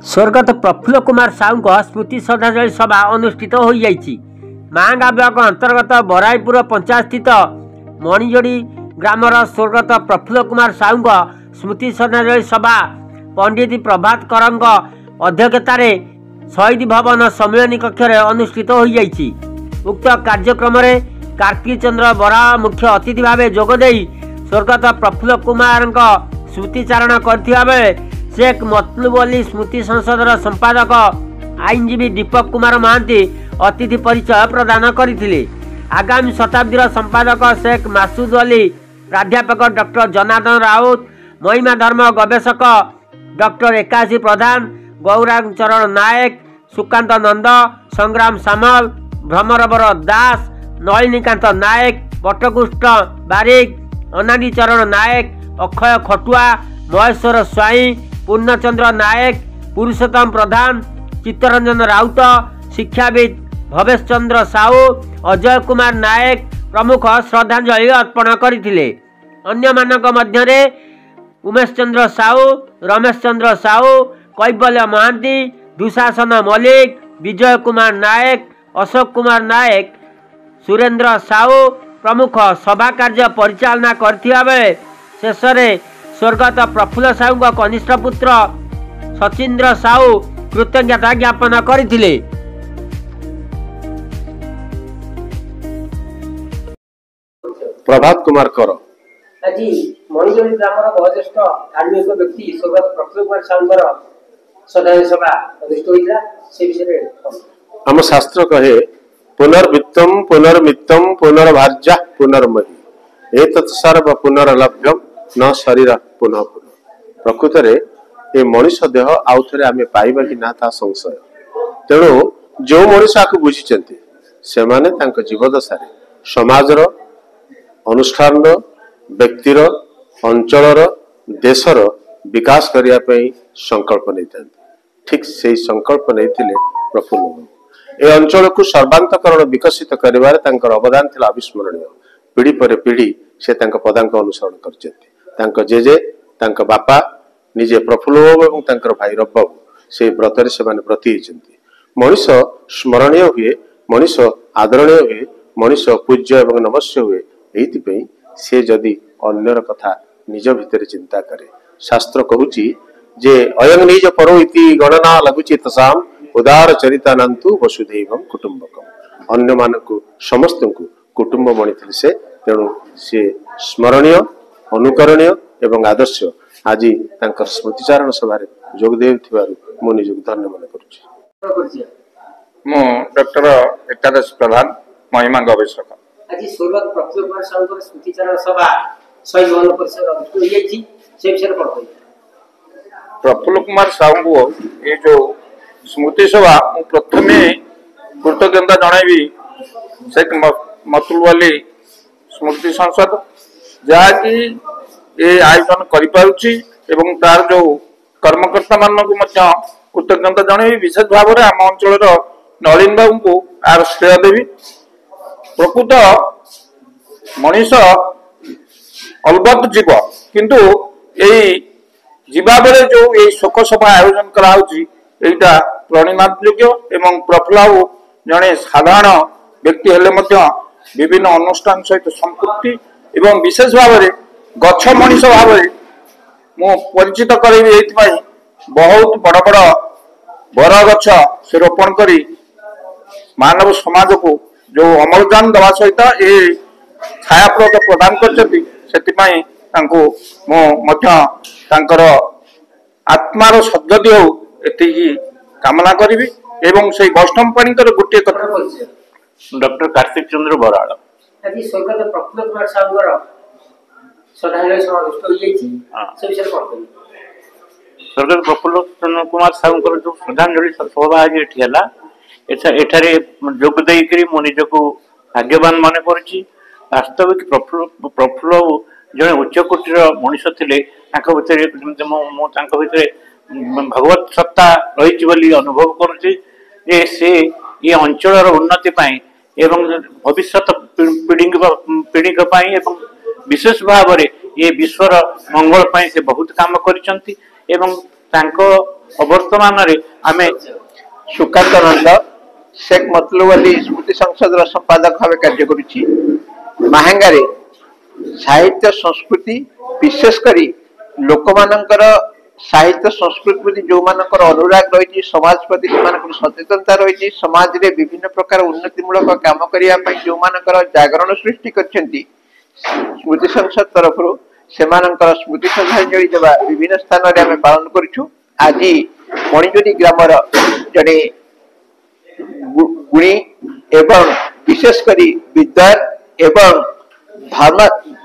स्वर्गत प्रफुल्ल कुमार साहू स्मृति श्रद्धांजलि सभा अनुष्ठित हो मांगा ब्लॉक अंतर्गत बराईपुर पंचायत स्थित मणिजोड़ी ग्रामर स्वर्गत प्रफुल्ल कुमार साहू स्मृति श्रद्धांजलि सभा पंडित प्रभात करंग अध्यक्षतार शहीद भवन सम्मेलन कक्ष अनुष्ठित हो उक्त कार्यक्रम में कार्तिक चंद्र बरा मुख्य अतिथि भाव जोगदे स्वर्गत प्रफुल्ल कुमार स्मृतिचारण कर शेख मतलूब अली स्मृति संसदर संपादक आईनजीवी दीपक कुमार महांती अतिथि परिचय प्रदान करथिले। आगामी शताब्दीर संपादक शेख मासूद अली, प्राध्यापक डॉक्टर जनार्दन राउत, महिमा धर्म गवेषक डॉक्टर एकाशी प्रधान, गौरांग चरण नायक, सुकांत नंद, संग्राम सामल, भ्रमरवर दास, नलिनीकांत नायक, बटकुष्ठ बारिक, अनादी चरण नायक, अक्षय खटुआ, महेश्वर स्वाई, पूर्णचंद्र नायक, पुरुषोत्तम प्रधान, चित्तरंजन राउत, शिक्षाविद भवेश चंद्र साहू, अजय कुमार नायक प्रमुख श्रद्धांजलि अर्पण करथिले। अन्य मानक मध्यरे उमेश चंद्र साहू, रमेश चंद्र साहू, कैबल्य महांती, दुशासन मल्लिक, विजय कुमार नायक, अशोक कुमार नायक, सुरेंद्र साहू प्रमुख सभा कार्य परिचालना करथिबा बेले शेष में स्वर्गत प्रफुल्ल साहू कनिष्ठ पुत्र सचिंद्र साहू कृतज्ञता ज्ञापन करथिले। प्रभात कुमार कर आज मणिजोड़ी ग्रामर वयोज्येष्ठ धार्मिक व्यक्ति स्वर्गत प्रफुल्ल कुमार साहू श्रद्धांजलि सभा अनुष्ठित होइला से विषय आम शास्त्र कहे पुनर्वित्तम पुनर्मित्तम पुनर्भार्या पुनर्मयी एतत् सर्व पुनर्लभ्यम न शरीर पुनः पुनः। प्रकृत रे ए मनुष्य देह आउ थे आम पाइबा कि ना ता संशय। तेणु जो मनुष्य को बुझीचंती से माने तांको जीवदशा रे समाजर अनुष्ठान व्यक्तिर अंचलर देशर विकास करिया पई संकल्प नहीं ठीक से संकल्प नहीं प्रफुल्ल ए अंचल को सर्वांतकरण विकसित करिवार तांकर अवदान थिला अविस्मरणीय। पीढ़ी पर पीढ़ी से तांको पदांक अनुसरण करचंती। तांको जेजे तांको बापा निजे प्रफुल्ल बाबू एवं तांकर भाई रब बाबू से व्रत से माने प्रति होइचंती। मनुष्य स्मरणीय हुए, मनुष्य आदरणीय हुए, मनुष्य पूज्य एवं नमस्य हुए। एइति से जदि अन्यर कथा निज भितर चिंता करे शास्त्र कहूची जे अयं निज परो इति गणना लगुची तसाम उदार चरितानंतु वसुधैवम कुटुंबकम। अन्य मानकु समस्त को कुटुंब मणिथिले से। तेणु से स्मरणीय अनुकरणीय एवं आदर्श आज तांकर स्मृतिचारण सभा जोग देथिबारु मो निजक धन्य मन करूची। मो डॉक्टर एकादश प्रधान महिमा गवेषक आज स्वर्गत प्रफुल्ल कुमार साहू स्मृतिचारण सभा शहीद भवन परिसर अनुष्ठित होइछि से विषय पढ्दै। प्रफुल्ल कुमार साहू ये जो स्मृति सभा प्रथमे कृतज्ञता जनइबी शेख मतलूब अली स्मृति संसद जहाँकि ये आयोजन करिपारुछि एवं तार जो कर्मकर्ता मानक कृतज्ञता जनइबी। विशेष भाव में आम अंचल नलिन बाबू को आर श्रेय देवी। प्रकृत मनीष अलबत जीव किंतु यही जीवा बेले जो ये शोक सभा आयोजन कराउछि एटा प्रणिनाथ योग्य एवं प्रफुल्ल जड़े साधारण व्यक्ति हेले मध्य विभिन्न अनुष्ठान सहित संपृक्ति एवं विशेष भाव में गछ मनीष भाव मु परिचित करेबी। बहुत बड़ बड़ बर गछ से रोपण करी मानव समाज को जो अमलदान दवा सहित ये छायाप्रद प्रदान कर आत्मार सद्गति हो एति कामना करी। एवं से वैष्णव पाणीकर गोटे कथा डॉक्टर कार्तिक चंद्र बराड़ आज स्वर्गत प्रफुल्ल कुमार साहू श्रद्धांजलि सभा अनुष्ठित होइछि से विषय पढ्दै। स्वर्गत प्रफुल्ल कुमार साहू जो श्रद्धांजलि सभा आज एठिला एठारे जोग देइकरी मो निजको भाग्यवान माने करछि। वास्तविक प्रफुल्ल जड़े उच्चकोटीर मनीष थिले तांको भितरे भगवत सत्ता रही बोली अनुभव करुच्ची जे से ये अंचल उन्नति पाई एवं भविष्य पीढ़ी एवं विशेष भाव में ये विश्वर मंगल पाई से बहुत काम करिसंती एवं अवर्तमान आम सुकांत नंद शेख मतलूब अली स्मृति संसद संपादक भाव कार्य करुच्ची माहेंगारे साहित्य संस्कृति विशेषकर लोक मानकर साहित्य संस्कृति प्रति जो मानकर अनुराग रही समाज प्रति सचेतनता रही समाज रे विभिन्न प्रकार उन्नतिमूलक काम करने जो मानकर जागरण सृष्टि करछंती स्मृति संसद तरफ सेमानकर स्मृति श्रद्धांजलि देवा विभिन्न स्थान रे आमे पालन करूछु। आज मणिजोरी ग्रामर जड़े गुणी एवं विशेषकर विद्वान एवं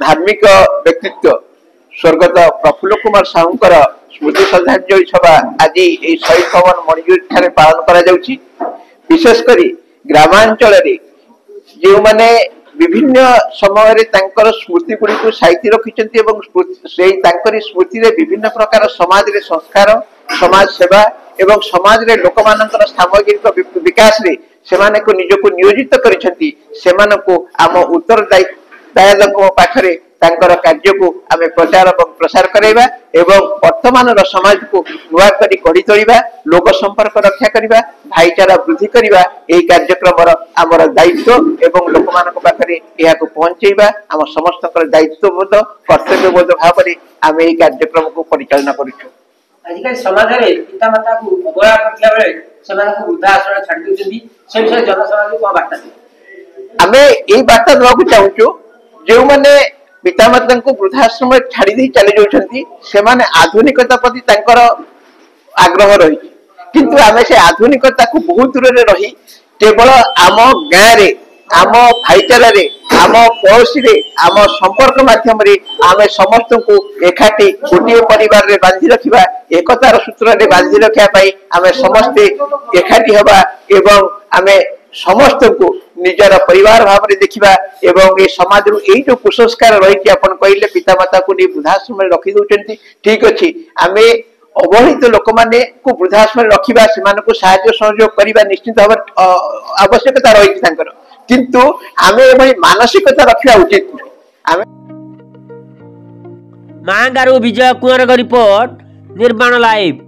धार्मिक व्यक्तित्व स्वर्गत प्रफुल्ल कुमार साहूंकर स्मृति श्रद्धांजलि सभा आज ये शहीद भवन मणिजोरी पालन करा जाउछि। विशेषकर ग्रामांचल जो माने विभिन्न समय रे तांकर स्मृति गुड़ी को साइती रखिचंती एवं स्मृति रे विभिन्न प्रकार समाज रे संस्कार समाज सेवा एवं समाज रे लोक मानकर सामग्रिक विकास रे सेमाने को निजको नियोजित करिसंती सेमानको आम उत्तरदायी पाखरे तांकर कार्य को आमे प्रचार और प्रसार करैबा एवं वर्तमान समाज को नुआ करी गढ़ी तोलिबा लोक संपर्क रक्षा करिबा भाईचारा वृद्धि करिबा एही कार्यक्रम आमर दायित्व एवं लोक मानक पाखरे एहा को पहुंचैबा आम समस्तकर दायित्वबोध कर्तव्यबोध भाव रे आमे एही कार्यक्रम को परिचालना करिछु। आजिकल समाज रे पिता माता को अवहेला करथिला बेले सेमान को वृद्धाश्रम छाडी देउछंती से विषय जनसमाज को बार्ता दे आमे एही बार्ता देबाकू चाहूछु जो माने पिता माता को वृद्धाश्रम छाड़ी दे चले जाउछंती सेमाने आधुनिकता प्रति तांकर आग्रह रही किंतु आमे से आधुनिकता को बहुत दूर रे रही केवल आम गाँ रे आम भाईचारा रे आम पड़ोसी रे आम संपर्क माध्यम रे आमे समस्त को एकाठी गोटे परिवार रे बांधी रखिबा एकतार सूत्र रे बांधी रखिया पई आमे समस्ते एकाठी हबा एवं आमे समस्त को निजर परिवार भाव में देखा एवं ये समाज यही जो कुसंस्कार रही अपन कहले पिता माता को नहीं वृद्धाश्रम में रखी दौरान ठीक अच्छे आम अवहेलित लोक मैंने को वृद्धाश्रम रखा से साहाय्य सहयोग करने निश्चित भाव आवश्यकता रही किंतु आम ये मानसिकता रखा उचित नुहे। मांगारू विजय कुंवर रिपोर्ट निर्माण लाइव।